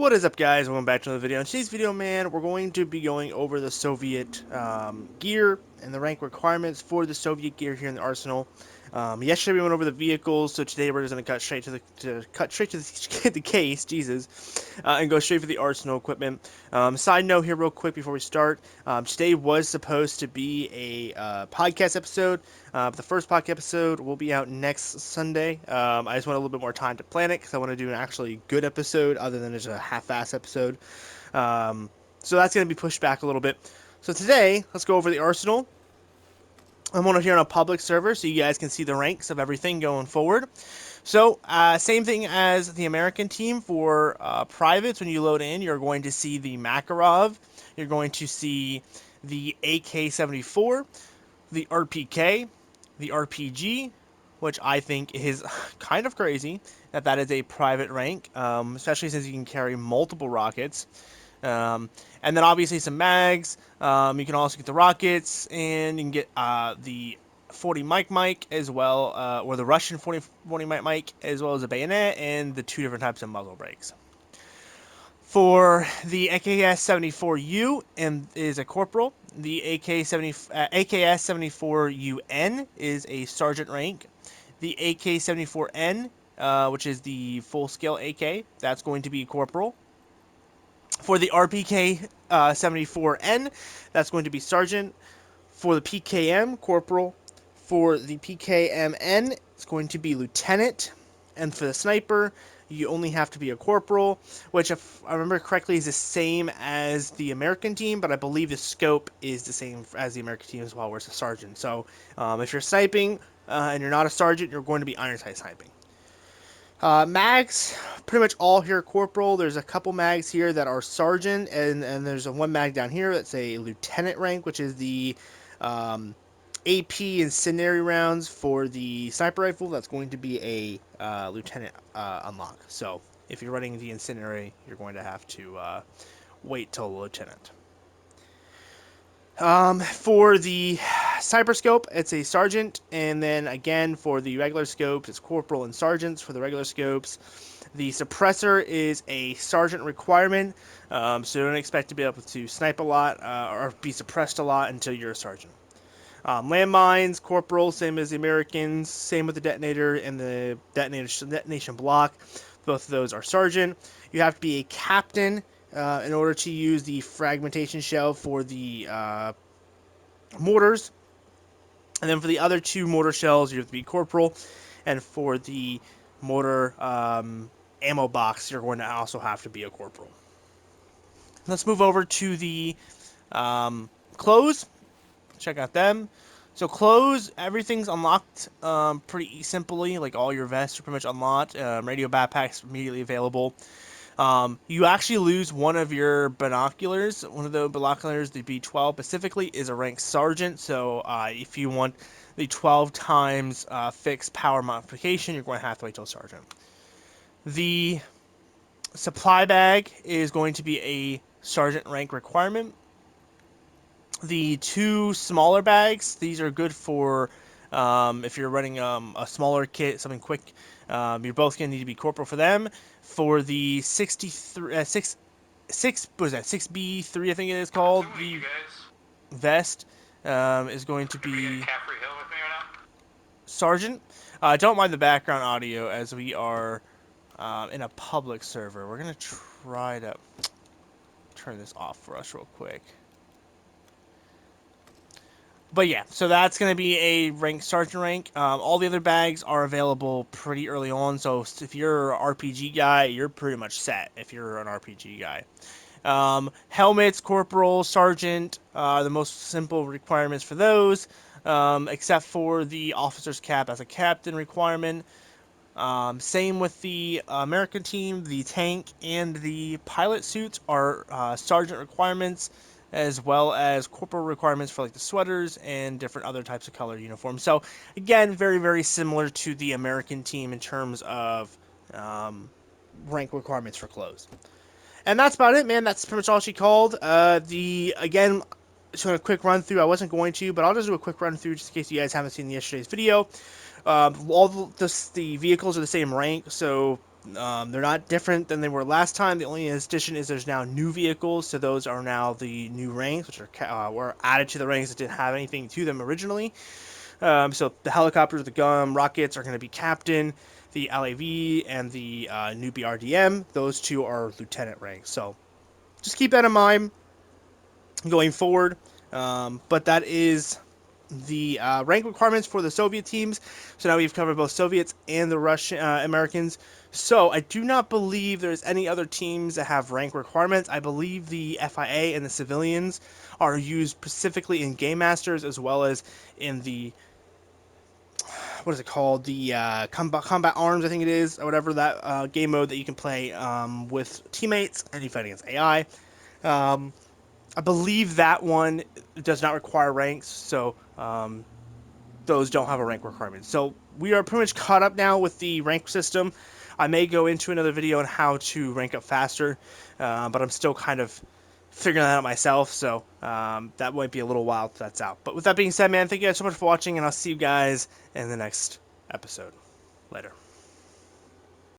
What is up, guys? Welcome back to another video. In today's video, man, we're going to be going over the Soviet gear and the rank requirements for the Soviet gear here in the arsenal. Yesterday we went over the vehicles, so today we're just going to cut straight to the case, Jesus, and go straight for the arsenal equipment. Side note here, real quick, before we start. Today was supposed to be a podcast episode. The first podcast episode will be out next Sunday. I just want a little bit more time to plan it because I want to do an actually good episode other than just a half-ass episode. So that's going to be pushed back a little bit. So today, let's go over the arsenal. I'm on here on a public server so you guys can see the ranks of everything going forward. So, same thing as the American team for privates. When you load in, you're going to see the Makarov. You're going to see the AK-74, the RPK, the RPG, which I think is kind of crazy that is a private rank, especially since you can carry multiple rockets. And then obviously some mags. You can also get the rockets, and you can get the 40 Mike as well, or the Russian 40 Mike, as well as a bayonet and the two different types of muzzle brakes. For the AKS-74U and is a corporal. The AKS-74UN is a sergeant rank. The AK-74N, which is the full-scale AK, that's going to be corporal. For the RPK 74N, that's going to be sergeant. For the PKM, corporal. For the PKMN, it's going to be lieutenant. And for the sniper, you only have to be a corporal, which, if I remember correctly, is the same as the American team, but I believe the scope is the same as the American team as well, where it's a sergeant. So if you're sniping and you're not a sergeant, you're going to be iron sight sniping. Mags, pretty much all here corporal. There's a couple mags here that are sergeant, and there's one mag down here that's a lieutenant rank, which is the AP incendiary rounds for the sniper rifle. That's going to be a lieutenant unlock. So if you're running the incendiary, you're going to have to wait till lieutenant. For the cyber scope, it's a sergeant, and then again for the regular scopes, it's corporal and sergeants for the regular scopes. The suppressor is a sergeant requirement, so don't expect to be able to snipe a lot or be suppressed a lot until you're a sergeant. Landmines, corporal, same as the Americans, same with the detonator and the detonation block. Both of those are sergeant. You have to be a captain in order to use the fragmentation shell for the mortars. And then for the other two mortar shells, you have to be corporal. And for the mortar ammo box, you're going to also have to be a corporal. Let's move over to the clothes. Check out them. So clothes, everything's unlocked pretty simply. Like all your vests are pretty much unlocked. Radio backpacks immediately available. You actually lose one of your binoculars. One of the binoculars, the B12 specifically, is a rank sergeant. So if you want the 12 times fixed power modification, you're going to have to wait till sergeant. The supply bag is going to be a sergeant rank requirement. The two smaller bags, these are good for if you're running a smaller kit, something quick. You're both going to need to be corporal for them. For the 63, 6B3, I think it is called, the vest is going to be sergeant. Don't mind the background audio as we are in a public server. We're going to try to turn this off for us real quick. But yeah, so that's going to be a rank sergeant rank. All the other bags are available pretty early on, so if you're an RPG guy, you're pretty much set if you're an RPG guy. Helmets, corporal, sergeant, the most simple requirements for those, except for the officer's cap as a captain requirement. Same with the American team, the tank and the pilot suits are sergeant requirements, as well as corporal requirements for like the sweaters and different other types of color uniforms. So again, very, very similar to the American team in terms of rank requirements for clothes. And that's about it, man. That's pretty much all she called. Again, just doing a quick run through. I wasn't going to, but I'll just do a quick run through just in case you guys haven't seen yesterday's video. All the vehicles are the same rank, so They're not different than they were last time. The only addition is there's now new vehicles, so those are now the new ranks, which were added to the ranks that didn't have anything to them originally. So the helicopters, the rockets are going to be captain. The LAV and the new BRDM, those two are lieutenant ranks. So just keep that in mind going forward. But that is the rank requirements for the Soviet teams. So now we've covered both Soviets and the Russian Americans. So I do not believe there's any other teams that have rank requirements. I believe the FIA and the civilians are used specifically in Game Masters as well as in the what is it called? The combat arms, I think it is, or whatever that game mode that you can play with teammates and you fight against AI. Um, I believe that one does not require ranks, so those don't have a rank requirement. So we are pretty much caught up now with the rank system. I may go into another video on how to rank up faster, but I'm still kind of figuring that out myself, so that might be a little while till that's out. But with that being said, man, thank you guys so much for watching, and I'll see you guys in the next episode. Later.